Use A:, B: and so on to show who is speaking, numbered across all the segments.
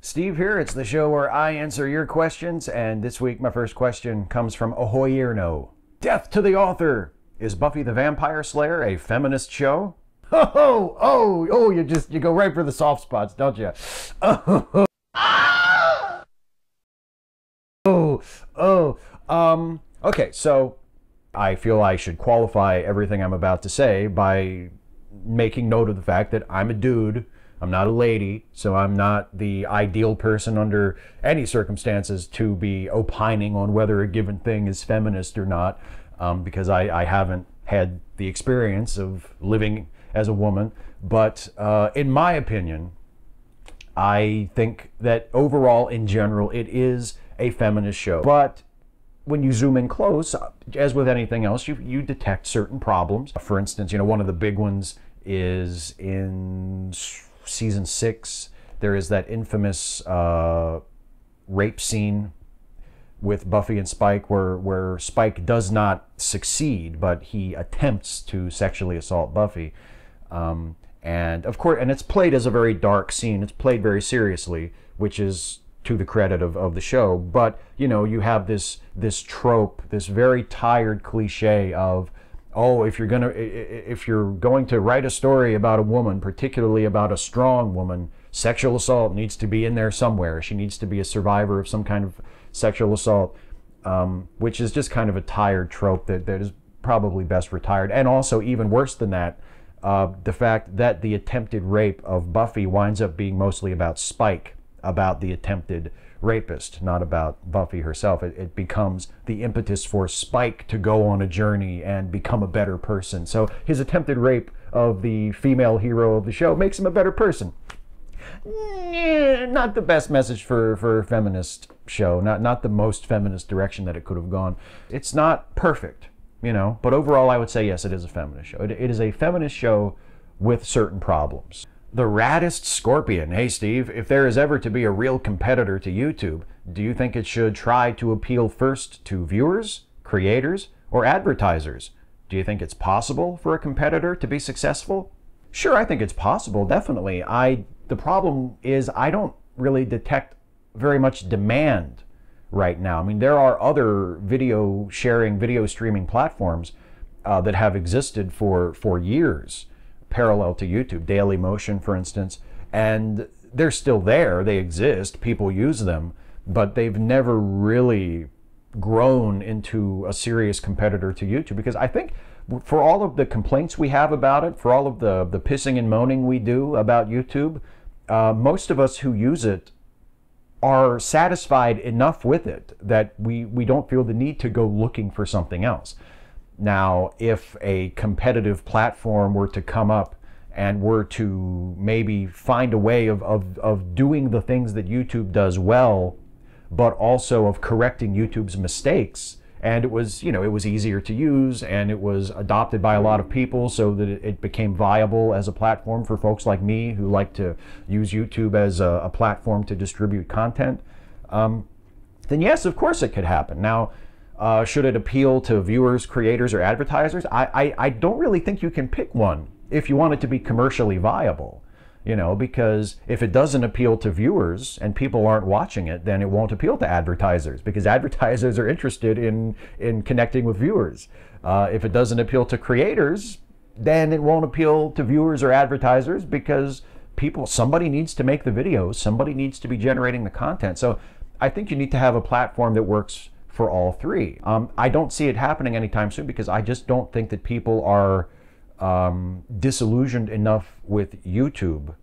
A: Steve here. It's the show where I answer your questions, and this week my first question comes from Ahoyerno. Death to the author! Is Buffy the Vampire Slayer a feminist show? Oh, you go right for the soft spots, don't you? Okay, so I feel I should qualify everything I'm about to say by making note of the fact that I'm a dude. I'm not a lady, so I'm not the ideal person under any circumstances to be opining on whether a given thing is feminist or not, because I haven't had the experience of living as a woman. But in my opinion, I think that overall, in general, it is a feminist show. But when you zoom in close, as with anything else, you detect certain problems. For instance, one of the big ones is in season 6, there is that infamous rape scene with Buffy and Spike where Spike does not succeed, but he attempts to sexually assault Buffy. And of course, and it's played as a very dark scene. It's played very seriously, which is to the credit of the show. But, you have this trope, this very tired cliche of, oh, if you're going to write a story about a woman, particularly about a strong woman, sexual assault needs to be in there somewhere. She needs to be a survivor of some kind of sexual assault, which is just kind of a tired trope that is probably best retired. And also, even worse than that, the fact that the attempted rape of Buffy winds up being mostly about Spike, about the attempted rapist, not about Buffy herself. It becomes the impetus for Spike to go on a journey and become a better person. So his attempted rape of the female hero of the show makes him a better person. Not the best message for a feminist show, not the most feminist direction that it could have gone. It's not perfect, but overall I would say yes, it is a feminist show. It is a feminist show with certain problems. The Raddest Scorpion. Hey Steve, if there is ever to be a real competitor to YouTube, do you think it should try to appeal first to viewers, creators, or advertisers? Do you think it's possible for a competitor to be successful? Sure, I think it's possible, definitely. The problem is I don't really detect very much demand right now. I mean, there are other video sharing, video streaming platforms that have existed for years, parallel to YouTube, Dailymotion, for instance, and they're still there. They exist. People use them, but they've never really grown into a serious competitor to YouTube, because I think for all of the complaints we have about it, for all of the pissing and moaning we do about YouTube, most of us who use it are satisfied enough with it that we don't feel the need to go looking for something else. Now, if a competitive platform were to come up and were to maybe find a way of doing the things that YouTube does well, but also of correcting YouTube's mistakes, and it was easier to use, and it was adopted by a lot of people so that it became viable as a platform for folks like me who like to use YouTube as a platform to distribute content, then yes, of course it could happen. Now, should it appeal to viewers, creators, or advertisers? I don't really think you can pick one if you want it to be commercially viable, because if it doesn't appeal to viewers and people aren't watching it, then it won't appeal to advertisers, because advertisers are interested in connecting with viewers. If it doesn't appeal to creators, then it won't appeal to viewers or advertisers, because somebody needs to make the videos, somebody needs to be generating the content. So I think you need to have a platform that works for all three. I don't see it happening anytime soon, because I just don't think that people are disillusioned enough with YouTube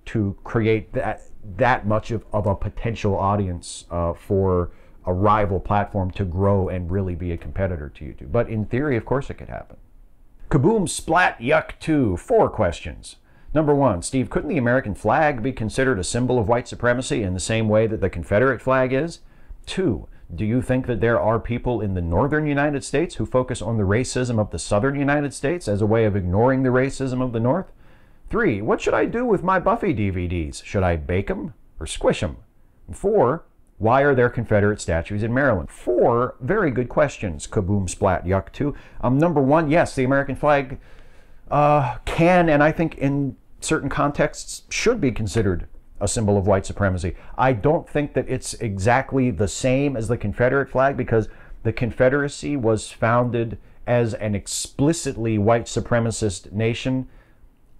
A: to create that much of a potential audience for a rival platform to grow and really be a competitor to YouTube. But in theory, of course, it could happen. Kaboom Splat Yuck 2, 4 questions. Number 1, Steve, couldn't the American flag be considered a symbol of white supremacy in the same way that the Confederate flag is? 2, do you think that there are people in the northern United States who focus on the racism of the southern United States as a way of ignoring the racism of the north? 3, what should I do with my Buffy DVDs? Should I bake them or squish them? 4, why are there Confederate statues in Maryland? 4 very good questions, Kaboom Splat Yuck 2. Number 1, yes, the American flag can, and I think in certain contexts should be considered a symbol of white supremacy. I don't think that it's exactly the same as the Confederate flag, because the Confederacy was founded as an explicitly white supremacist nation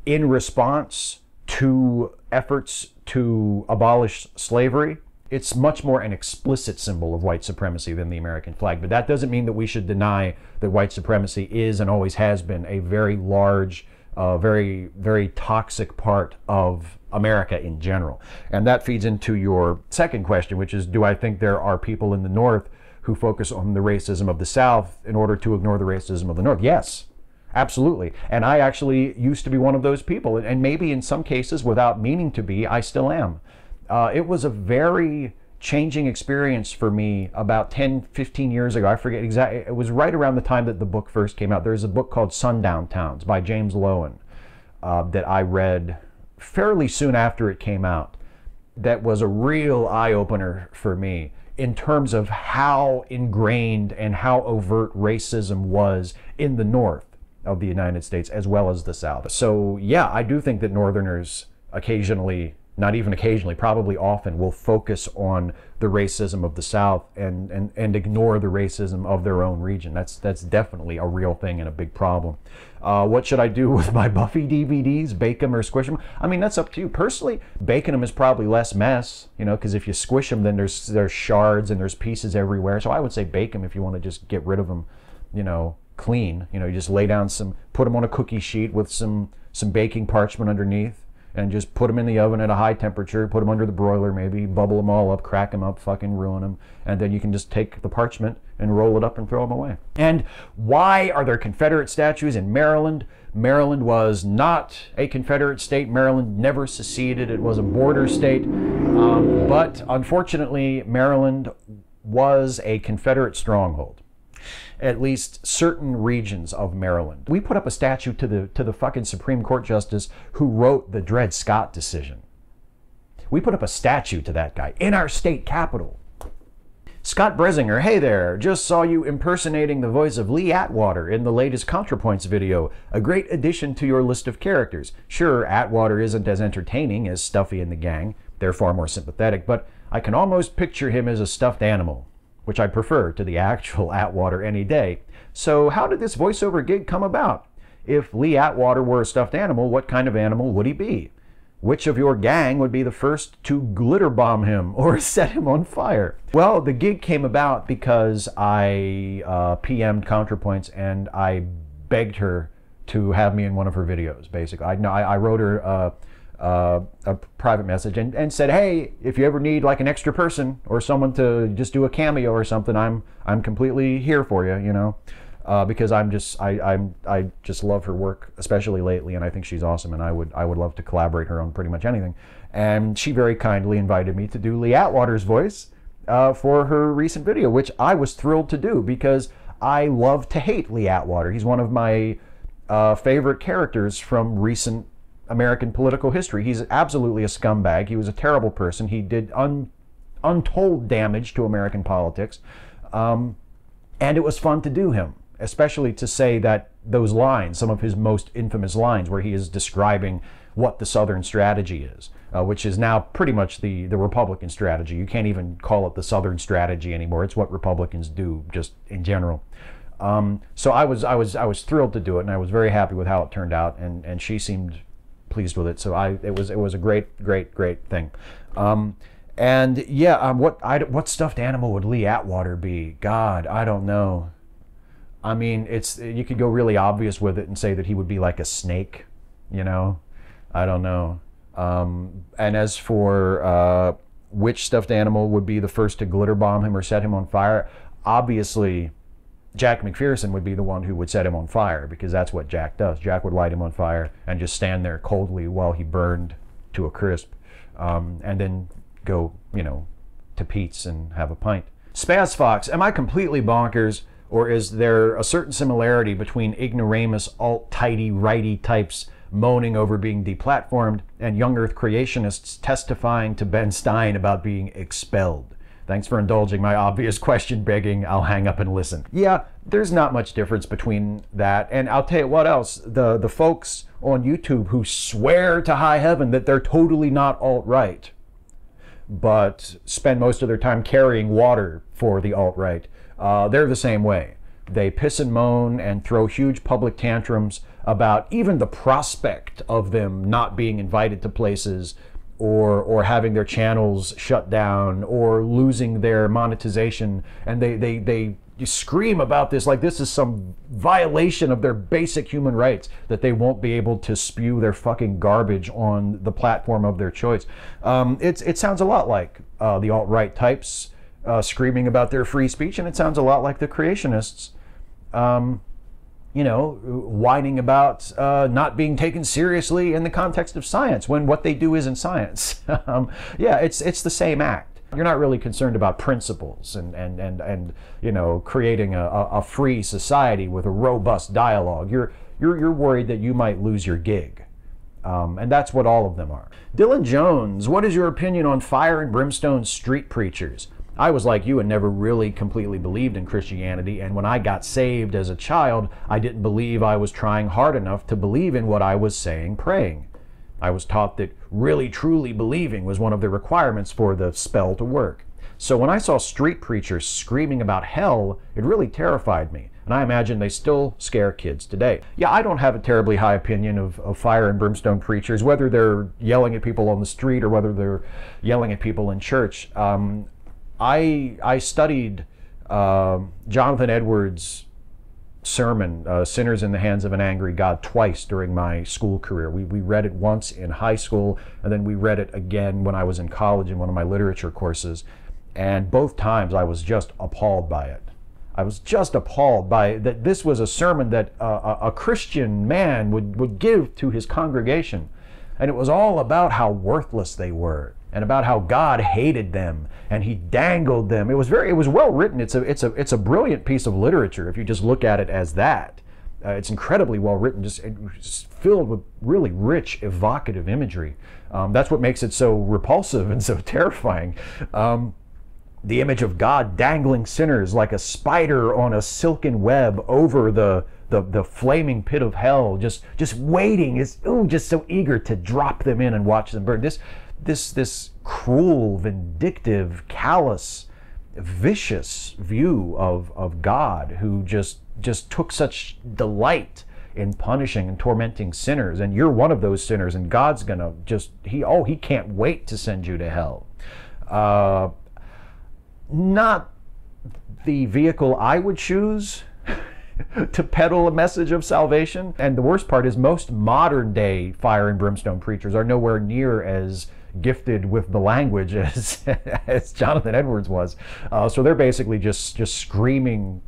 A: in response to efforts to abolish slavery. It's much more an explicit symbol of white supremacy than the American flag. But that doesn't mean that we should deny that white supremacy is and always has been a very large, very, very toxic part of America in general. And that feeds into your second question, which is, do I think there are people in the North who focus on the racism of the South in order to ignore the racism of the North? Yes, absolutely. And I actually used to be one of those people. And maybe in some cases, without meaning to be, I still am. It was a very changing experience for me about 10, 15 years ago. I forget exactly. It was right around the time that the book first came out. There's a book called Sundown Towns by James Loewen that I read fairly soon after it came out. That was a real eye-opener for me in terms of how ingrained and how overt racism was in the North of the United States as well as the South. So yeah, I do think that Northerners occasionally, not even occasionally, probably often, will focus on the racism of the South and ignore the racism of their own region. That's definitely a real thing and a big problem. What should I do with my Buffy DVDs? Bake them or squish them? I mean, that's up to you. Personally, baking them is probably less mess, you know, because if you squish them, then there's shards and there's pieces everywhere. So I would say bake them if you want to just get rid of them, you know, clean. You know, you just lay down put them on a cookie sheet with some baking parchment underneath, and just put them in the oven at a high temperature, put them under the broiler maybe, bubble them all up, crack them up, fucking ruin them, and then you can just take the parchment and roll it up and throw them away. And why are there Confederate statues in Maryland? Maryland was not a Confederate state. Maryland never seceded. It was a border state. But unfortunately, Maryland was a Confederate stronghold. At least certain regions of Maryland. We put up a statue to the fucking Supreme Court Justice who wrote the Dred Scott decision. We put up a statue to that guy in our state capitol. Scott Bresinger, hey there, just saw you impersonating the voice of Lee Atwater in the latest ContraPoints video. A great addition to your list of characters. Sure, Atwater isn't as entertaining as Stuffy and the gang. They're far more sympathetic, but I can almost picture him as a stuffed animal, which I prefer to the actual Atwater any day. So how did this voiceover gig come about? If Lee Atwater were a stuffed animal, what kind of animal would he be? Which of your gang would be the first to glitter bomb him or set him on fire? Well, the gig came about because I PM'd ContraPoints and I begged her to have me in one of her videos, basically. I wrote her a private message and said, hey, if you ever need like an extra person or someone to just do a cameo or something, I'm completely here for you, you know, because I just love her work, especially lately, and I think she's awesome, and I would love to collaborate her on pretty much anything. And she very kindly invited me to do Lee Atwater's voice for her recent video, which I was thrilled to do because I love to hate Lee Atwater. He's one of my favorite characters from recent American political history. He's absolutely a scumbag. He was a terrible person. He did untold damage to American politics. And it was fun to do him, especially to say that those lines, some of his most infamous lines, where he is describing what the Southern strategy is, which is now pretty much the Republican strategy. You can't even call it the Southern strategy anymore. It's what Republicans do just in general. So I was thrilled to do it, and I was very happy with how it turned out, and she seemed pleased with it. So it was a great thing. And yeah, what stuffed animal would Lee Atwater be? God, I don't know. I mean, you could go really obvious with it and say that he would be like a snake, you know? I don't know. And as for which stuffed animal would be the first to glitter bomb him or set him on fire, obviously Jack McPherson would be the one who would set him on fire, because that's what Jack does. Jack would light him on fire and just stand there coldly while he burned to a crisp, and then go, you know, to Pete's and have a pint. Spaz Fox, am I completely bonkers, or is there a certain similarity between ignoramus, alt-tighty, righty types moaning over being deplatformed and young earth creationists testifying to Ben Stein about being expelled? Thanks for indulging my obvious question begging. I'll hang up and listen. Yeah, there's not much difference between that. And I'll tell you what else. The folks on YouTube who swear to high heaven that they're totally not alt-right, but spend most of their time carrying water for the alt-right, they're the same way. They piss and moan and throw huge public tantrums about even the prospect of them not being invited to places, or having their channels shut down, or losing their monetization. And they scream about this like this is some violation of their basic human rights, that they won't be able to spew their fucking garbage on the platform of their choice. It sounds a lot like the alt-right types screaming about their free speech, and it sounds a lot like the creationists you know, whining about not being taken seriously in the context of science, when what they do isn't science. Yeah, it's the same act. You're not really concerned about principles and you know, creating a free society with a robust dialogue. You're worried that you might lose your gig. And that's what all of them are. Dylan Jones, what is your opinion on fire and brimstone street preachers? I was like you and never really completely believed in Christianity, and when I got saved as a child, I didn't believe I was trying hard enough to believe in what I was saying, praying. I was taught that really truly believing was one of the requirements for the spell to work. So when I saw street preachers screaming about hell, it really terrified me, and I imagine they still scare kids today. Yeah, I don't have a terribly high opinion of fire and brimstone preachers, whether they're yelling at people on the street or whether they're yelling at people in church. I studied Jonathan Edwards' sermon, Sinners in the Hands of an Angry God, twice during my school career. We read it once in high school, and then we read it again when I was in college in one of my literature courses. And both times I was just appalled by it. I was just appalled by that this was a sermon that a Christian man would give to his congregation. And it was all about how worthless they were, and about how God hated them and he dangled them. It was well written. It's a brilliant piece of literature if you just look at it as that. It's incredibly well written, just filled with really rich, evocative imagery. That's what makes it so repulsive and so terrifying. The image of God dangling sinners like a spider on a silken web over the flaming pit of hell, just waiting, just so eager to drop them in and watch them burn. This cruel, vindictive, callous, vicious view of God, who just took such delight in punishing and tormenting sinners, and you're one of those sinners, and God's gonna he can't wait to send you to hell. Not the vehicle I would choose to peddle a message of salvation. And the worst part is most modern day fire and brimstone preachers are nowhere near as gifted with the language as Jonathan Edwards was. So they're basically just screaming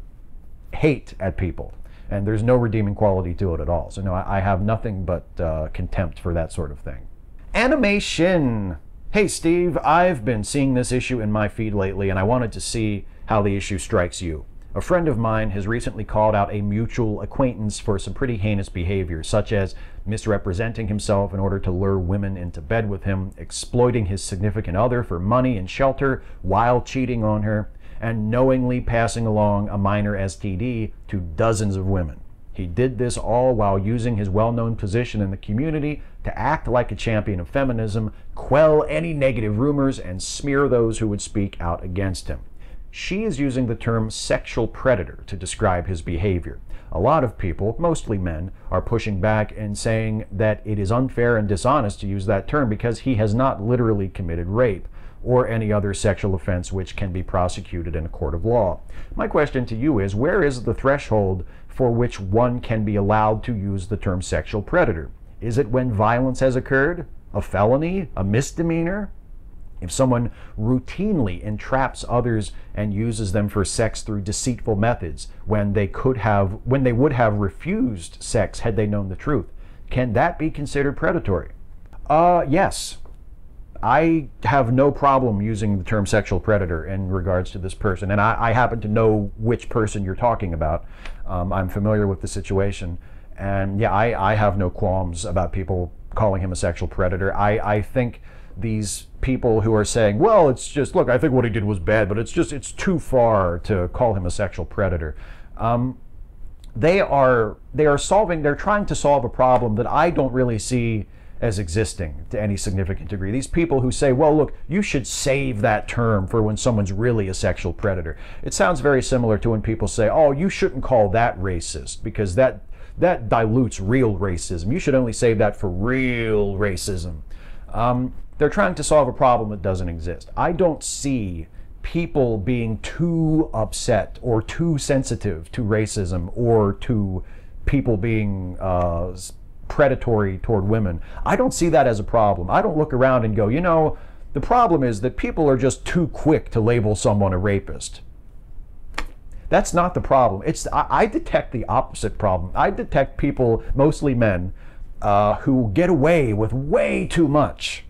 A: hate at people, and there's no redeeming quality to it at all. So no, I have nothing but contempt for that sort of thing. May Shinn. Hey Steve, I've been seeing this issue in my feed lately, and I wanted to see how the issue strikes you. A friend of mine has recently called out a mutual acquaintance for some pretty heinous behavior, such as misrepresenting himself in order to lure women into bed with him, exploiting his significant other for money and shelter while cheating on her, and knowingly passing along a minor STD to dozens of women. He did this all while using his well-known position in the community to act like a champion of feminism, quell any negative rumors, and smear those who would speak out against him. She is using the term sexual predator to describe his behavior. A lot of people, mostly men, are pushing back and saying that it is unfair and dishonest to use that term because he has not literally committed rape or any other sexual offense which can be prosecuted in a court of law. My question to you is, where is the threshold for which one can be allowed to use the term sexual predator? Is it when violence has occurred? A felony? A misdemeanor? If someone routinely entraps others and uses them for sex through deceitful methods when they would have refused sex had they known the truth, can that be considered predatory? Yes. I have no problem using the term sexual predator in regards to this person, and I happen to know which person you're talking about. I'm familiar with the situation, and yeah, I have no qualms about people calling him a sexual predator. I think these people who are saying, well, it's just, look, I think what he did was bad, but it's too far to call him a sexual predator. They're trying to solve a problem that I don't really see as existing to any significant degree. These people who say, well, look, you should save that term for when someone's really a sexual predator. It sounds very similar to when people say, oh, you shouldn't call that racist because that dilutes real racism. You should only save that for real racism. They're trying to solve a problem that doesn't exist. I don't see people being too upset or too sensitive to racism or to people being predatory toward women. I don't see that as a problem. I don't look around and go, you know, the problem is that people are just too quick to label someone a rapist. That's not the problem. I detect the opposite problem. I detect people, mostly men, who get away with way too much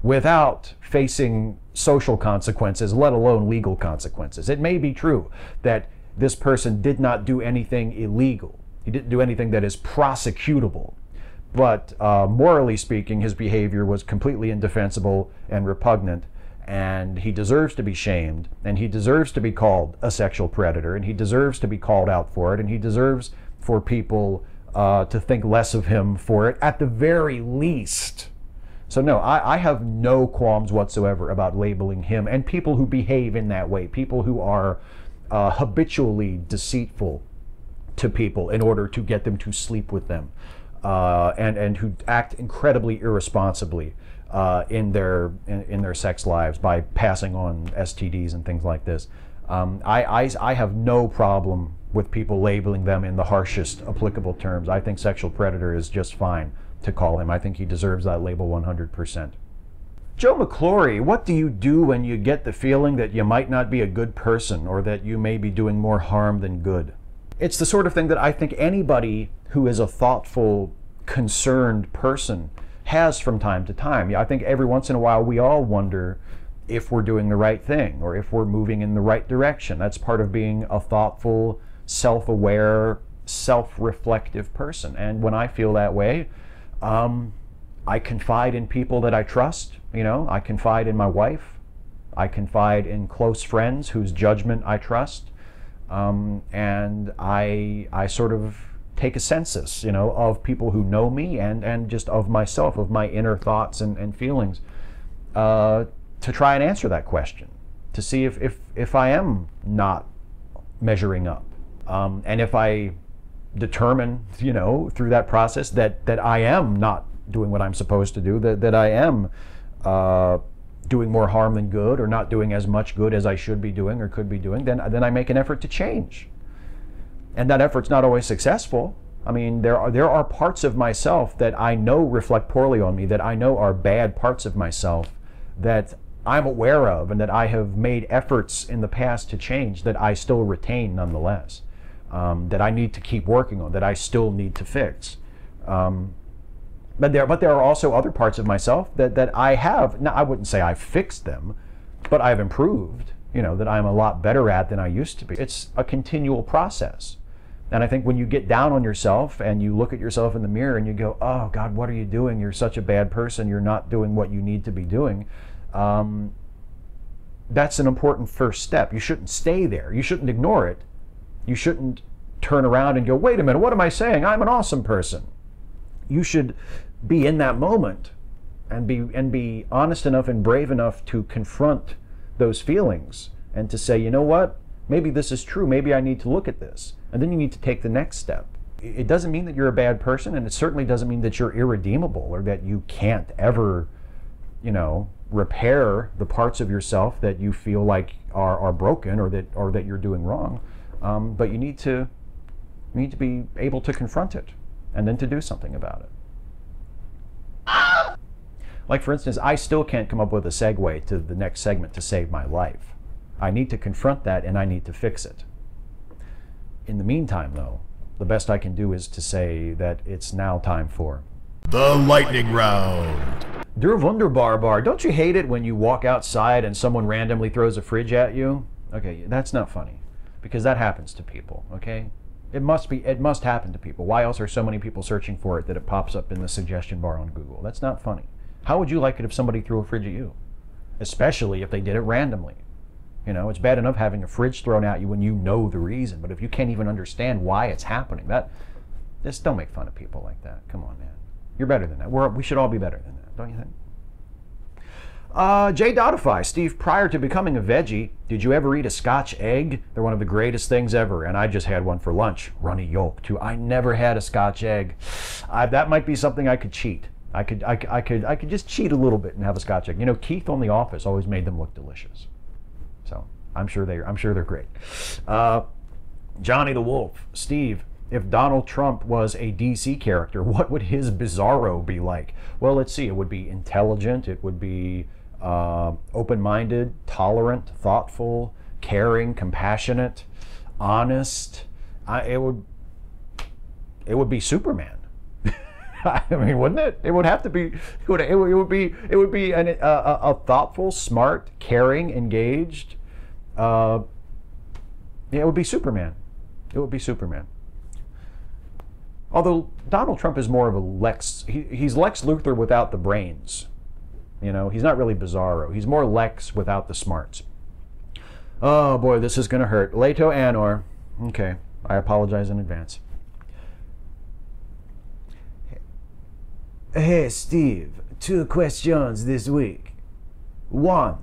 A: without facing social consequences, let alone legal consequences. It may be true that this person did not do anything illegal. He didn't do anything that is prosecutable. But morally speaking, his behavior was completely indefensible and repugnant, and he deserves to be shamed, and he deserves to be called a sexual predator, and he deserves to be called out for it, and he deserves for people to think less of him for it, at the very least. So no, I have no qualms whatsoever about labeling him and people who behave in that way, people who are habitually deceitful to people in order to get them to sleep with them. And who act incredibly irresponsibly in their sex lives by passing on STDs and things like this. I have no problem with people labeling them in the harshest applicable terms. I think sexual predator is just fine to call him. I think he deserves that label 100%. Joe McClory, what do you do when you get the feeling that you might not be a good person or that you may be doing more harm than good? It's the sort of thing that I think anybody who is a thoughtful, concerned person has from time to time. I think every once in a while we all wonder if we're doing the right thing or if we're moving in the right direction. That's part of being a thoughtful, self-aware, self-reflective person. And when I feel that way, I confide in people that I trust. You know, I confide in my wife. I confide in close friends whose judgment I trust. And I sort of take a census, you know, of people who know me and just of myself, of my inner thoughts and feelings, to try and answer that question, to see if I am not measuring up. And if I determine, you know, through that process that I am not doing what I'm supposed to do, that I am doing more harm than good or not doing as much good as I should be doing or could be doing, then I make an effort to change. And that effort's not always successful. I mean, there are parts of myself that I know reflect poorly on me, that I know are bad parts of myself, that I'm aware of and that I have made efforts in the past to change, that I still retain nonetheless, that I need to keep working on, that I still need to fix. But there are also other parts of myself that I have, now I wouldn't say I've fixed them, but I've improved, you know, that I'm a lot better at than I used to be. It's a continual process. And I think when you get down on yourself and you look at yourself in the mirror and you go, oh God, what are you doing? You're such a bad person. You're not doing what you need to be doing. That's an important first step. You shouldn't stay there. You shouldn't ignore it. You shouldn't turn around and go, wait a minute, what am I saying? I'm an awesome person. You should be in that moment and be honest enough and brave enough to confront those feelings and to say, you know what? Maybe this is true. Maybe I need to look at this. And then you need to take the next step. It doesn't mean that you're a bad person, and it certainly doesn't mean that you're irredeemable or that you can't ever, you know, repair the parts of yourself that you feel like are broken or that you're doing wrong. But you need to be able to confront it and then to do something about it. Like, for instance, I still can't come up with a segue to the next segment to save my life. I need to confront that and I need to fix it. In the meantime, though, the best I can do is to say that it's now time for
B: the lightning round.
A: Der Wunderbar. Don't you hate it when you walk outside and someone randomly throws a fridge at you? Okay, that's not funny, because that happens to people, okay? It must happen to people. Why else are so many people searching for it that it pops up in the suggestion bar on Google? That's not funny. How would you like it if somebody threw a fridge at you? Especially if they did it randomly. You know, it's bad enough having a fridge thrown at you when you know the reason, but if you can't even understand why it's happening, just don't make fun of people like that. Come on, man. You're better than that. We should all be better than that, don't you think? Jay Dottify, Steve, prior to becoming a veggie, did you ever eat a Scotch egg? They're one of the greatest things ever, and I just had one for lunch. Runny yolk, too. I never had a Scotch egg. That might be something I could cheat. I could just cheat a little bit and have a Scotch egg. You know, Keith on The Office always made them look delicious. So I'm sure they're great. Johnny the Wolf, Steve, if Donald Trump was a DC character, what would his Bizarro be like? Well, let's see. It would be intelligent. It would be open-minded, tolerant, thoughtful, caring, compassionate, honest. It would be Superman. I mean, wouldn't it? It would have to be. It would be a thoughtful, smart, caring, engaged. Yeah, it would be Superman. It would be Superman. Although Donald Trump is more of a Lex. He's Lex Luthor without the brains. You know, he's not really Bizarro. He's more Lex without the smarts. Oh boy, this is gonna hurt. Leto Anor. Okay, I apologize in advance. Hey Steve, 2 questions this week. 1.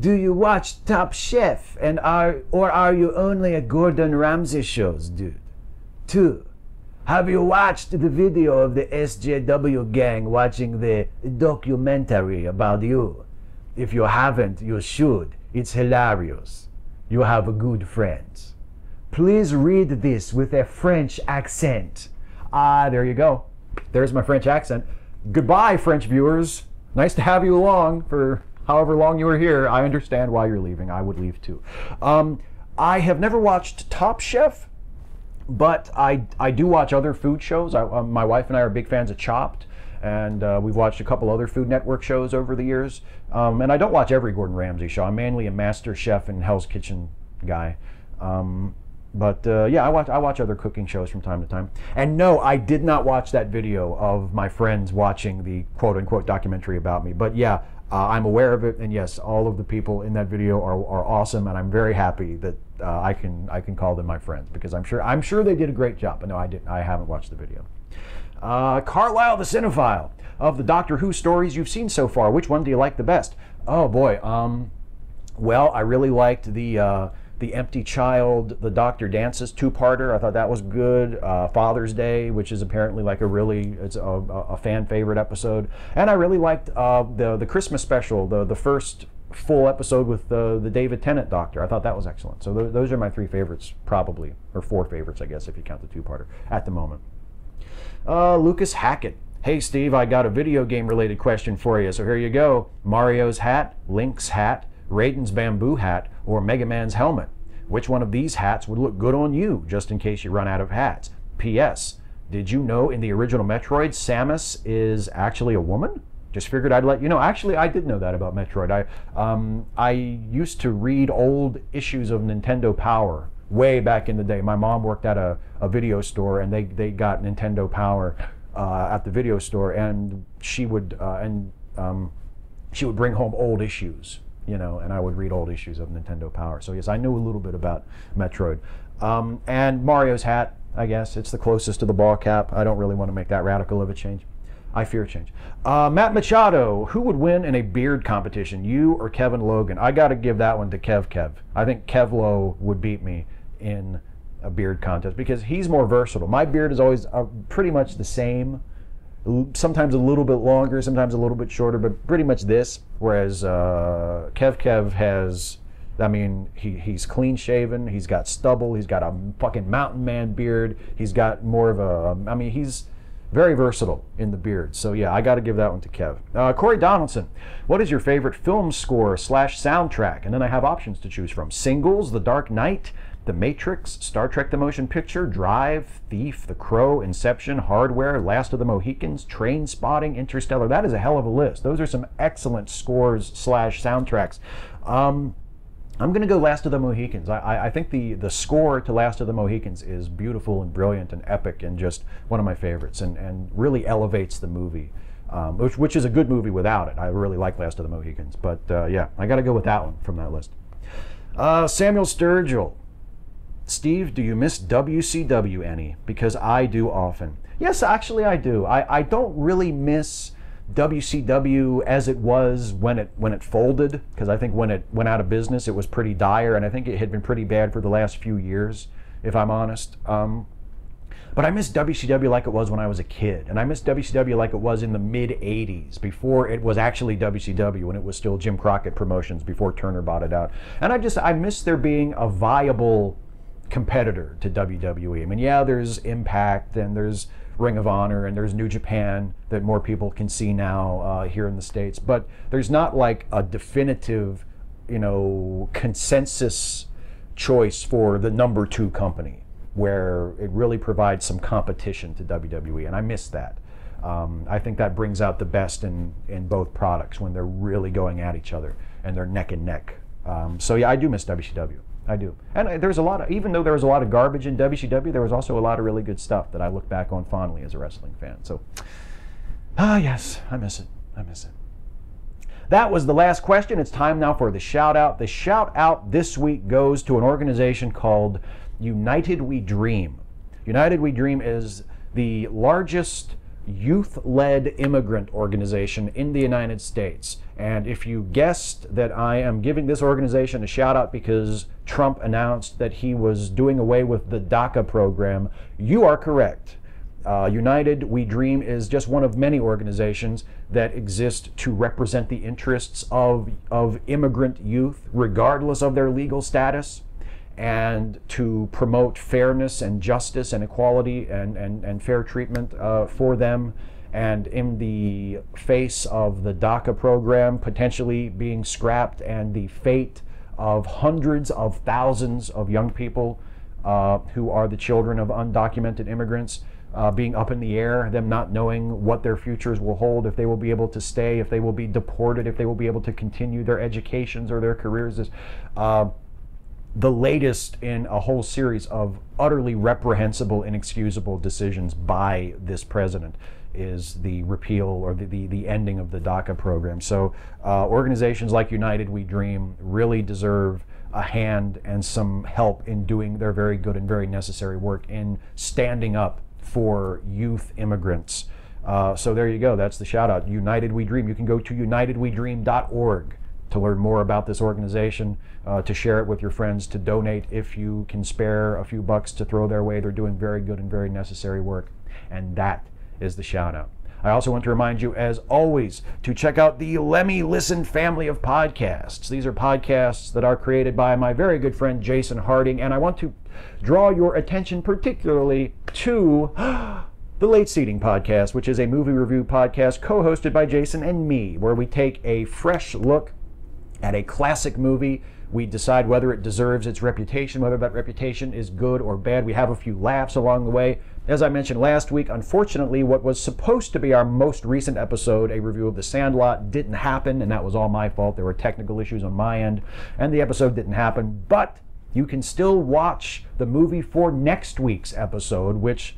A: Do you watch Top Chef or are you only a Gordon Ramsay shows dude? 2. Have you watched the video of the SJW gang watching the documentary about you? If you haven't, you should. It's hilarious. You have good friends. Please read this with a French accent. There you go. There's my French accent. Goodbye, French viewers. Nice to have you along for however long you were here. I understand why you're leaving. I would leave too. I have never watched Top Chef, but I do watch other food shows. My wife and I are big fans of Chopped, and we've watched a couple other Food Network shows over the years. And I don't watch every Gordon Ramsay show. I'm mainly a Master Chef and Hell's Kitchen guy. Yeah, I watch other cooking shows from time to time. And no, I did not watch that video of my friends watching the quote-unquote documentary about me. But yeah, I'm aware of it, and yes, all of the people in that video are awesome, and I'm very happy that I can call them my friends, because I'm sure they did a great job. But no, I haven't watched the video. Carlisle the Cinephile, of the Doctor Who stories you've seen so far, which one do you like the best? Oh boy, well, I really liked the Empty Child, the Doctor Dances 2-parter. I thought that was good. Father's Day, which is apparently like it's a fan favorite episode. And I really liked the Christmas special, the first full episode with the David Tennant Doctor. I thought that was excellent. So those are my 3 favorites, probably, or 4 favorites, I guess, if you count the 2-parter at the moment. Lucas Hackett. Hey Steve, I got a video game related question for you. So here you go. Mario's hat, Link's hat, Raiden's bamboo hat, or Mega Man's helmet? Which one of these hats would look good on you, just in case you run out of hats? P.S. Did you know in the original Metroid, Samus is actually a woman? Just figured I'd let you know. Actually, I did know that about Metroid. I used to read old issues of Nintendo Power way back in the day. My mom worked at a video store, and they got Nintendo Power at the video store, and she would bring home old issues. You know, and I would read old issues of Nintendo Power. So yes, I knew a little bit about Metroid. And Mario's hat, I guess. It's the closest to the ball cap. I don't really want to make that radical of a change. I fear change. Matt Machado, who would win in a beard competition, you or Kevin Logan? I got to give that one to Kev. I think Kevlo would beat me in a beard contest because he's more versatile. My beard is always pretty much the same. Sometimes a little bit longer, sometimes a little bit shorter, but pretty much this. Whereas Kev has, I mean, he's clean shaven, he's got stubble, he's got a fucking mountain man beard, he's got more of I mean, he's very versatile in the beard. So yeah, I got to give that one to Kev. Corey Donaldson, what is your favorite film score / soundtrack? And then I have options to choose from. Singles, The Dark Knight, The Matrix, Star Trek The Motion Picture, Drive, Thief, The Crow, Inception, Hardware, Last of the Mohicans, Train Spotting, Interstellar. That is a hell of a list. Those are some excellent scores / soundtracks. I'm going to go Last of the Mohicans. I think the score to Last of the Mohicans is beautiful and brilliant and epic and just one of my favorites, and really elevates the movie. which is a good movie without it. I really like Last of the Mohicans, but yeah, I got to go with that one from that list. Samuel Sturgill. Steve, do you miss WCW any? Because I do often. Yes, actually I do. I don't really miss WCW as it was when it folded, because I think when it went out of business it was pretty dire, and I think it had been pretty bad for the last few years, if I'm honest. But I miss WCW like it was when I was a kid, and I miss WCW like it was in the mid-'80s, before it was actually WCW, when it was still Jim Crockett Promotions, before Turner bought it out. And I miss there being a viable competitor to WWE. I mean, yeah, there's Impact, and there's Ring of Honor, and there's New Japan that more people can see now here in the States, but there's not like a definitive, consensus choice for the number 2 company where it really provides some competition to WWE, and I miss that. I think that brings out the best in both products when they're really going at each other and they're neck and neck. So yeah, I do miss WCW. I do. And there's a lot of, even though there was a lot of garbage in WCW, there was also a lot of really good stuff that I look back on fondly as a wrestling fan. So, yes, I miss it. I miss it. That was the last question. It's time now for the shout out. The shout out this week goes to an organization called United We Dream. United We Dream is the largest youth-led immigrant organization in the United States. And if you guessed that I am giving this organization a shout out because Trump announced that he was doing away with the DACA program, you are correct. United We Dream is just one of many organizations that exist to represent the interests of immigrant youth, regardless of their legal status, and to promote fairness and justice and equality and fair treatment for them. And in the face of the DACA program potentially being scrapped, and the fate of hundreds of thousands of young people who are the children of undocumented immigrants being up in the air, them not knowing what their futures will hold, if they will be able to stay, if they will be deported, if they will be able to continue their educations or their careers. The latest in a whole series of utterly reprehensible, inexcusable decisions by this president is the repeal or the ending of the DACA program. So organizations like United We Dream really deserve a hand and some help in doing their very good and very necessary work in standing up for youth immigrants. So there you go. That's the shout out. United We Dream. You can go to unitedwedream.org to learn more about this organization, to share it with your friends, to donate if you can spare a few bucks to throw their way. They're doing very good and very necessary work. And that is the shout out. I also want to remind you, as always, to check out the Lemme Listen family of podcasts. These are podcasts that are created by my very good friend Jason Harding, and I want to draw your attention particularly to the Late Seating Podcast, which is a movie review podcast co-hosted by Jason and me, where we take a fresh look at a classic movie. We decide whether it deserves its reputation, whether that reputation is good or bad. We have a few laughs along the way. As I mentioned last week, unfortunately, what was supposed to be our most recent episode, a review of The Sandlot, didn't happen, and that was all my fault. There were technical issues on my end, and the episode didn't happen. But you can still watch the movie for next week's episode, which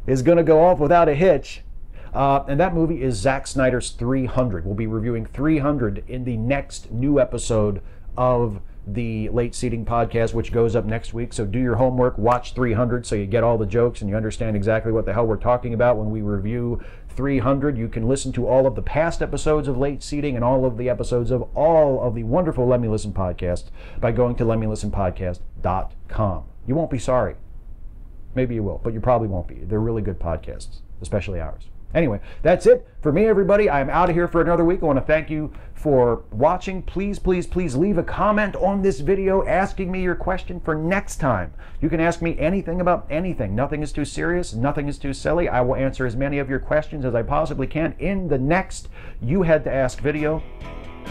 A: is going to go off without a hitch. And that movie is Zack Snyder's 300. We'll be reviewing 300 in the next new episode of the Late Seating Podcast, which goes up next week. So do your homework, watch 300 so you get all the jokes and you understand exactly what the hell we're talking about when we review 300. You can listen to all of the past episodes of Late Seating and all of the episodes of all of the wonderful Lemme Listen podcasts by going to lemmelistenpodcast.com. You won't be sorry. Maybe you will, but you probably won't be. They're really good podcasts, especially ours. Anyway, that's it for me, everybody. I'm out of here for another week. I want to thank you for watching. Please, please, please leave a comment on this video asking me your question for next time. You can ask me anything about anything. Nothing is too serious. Nothing is too silly. I will answer as many of your questions as I possibly can in the next You Had to Ask video.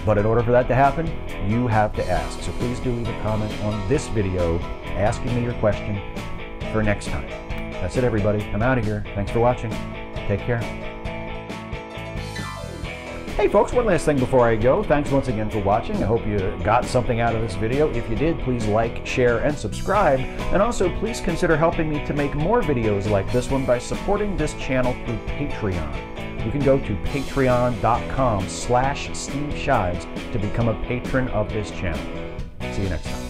A: But in order for that to happen, you have to ask. So please do leave a comment on this video asking me your question for next time. That's it, everybody. I'm out of here. Thanks for watching. Take care. Hey folks, one last thing before I go. Thanks once again for watching. I hope you got something out of this video. If you did, please like, share, and subscribe. And also, please consider helping me to make more videos like this one by supporting this channel through Patreon. you can go to patreon.com/Steve Shives to become a patron of this channel. See you next time.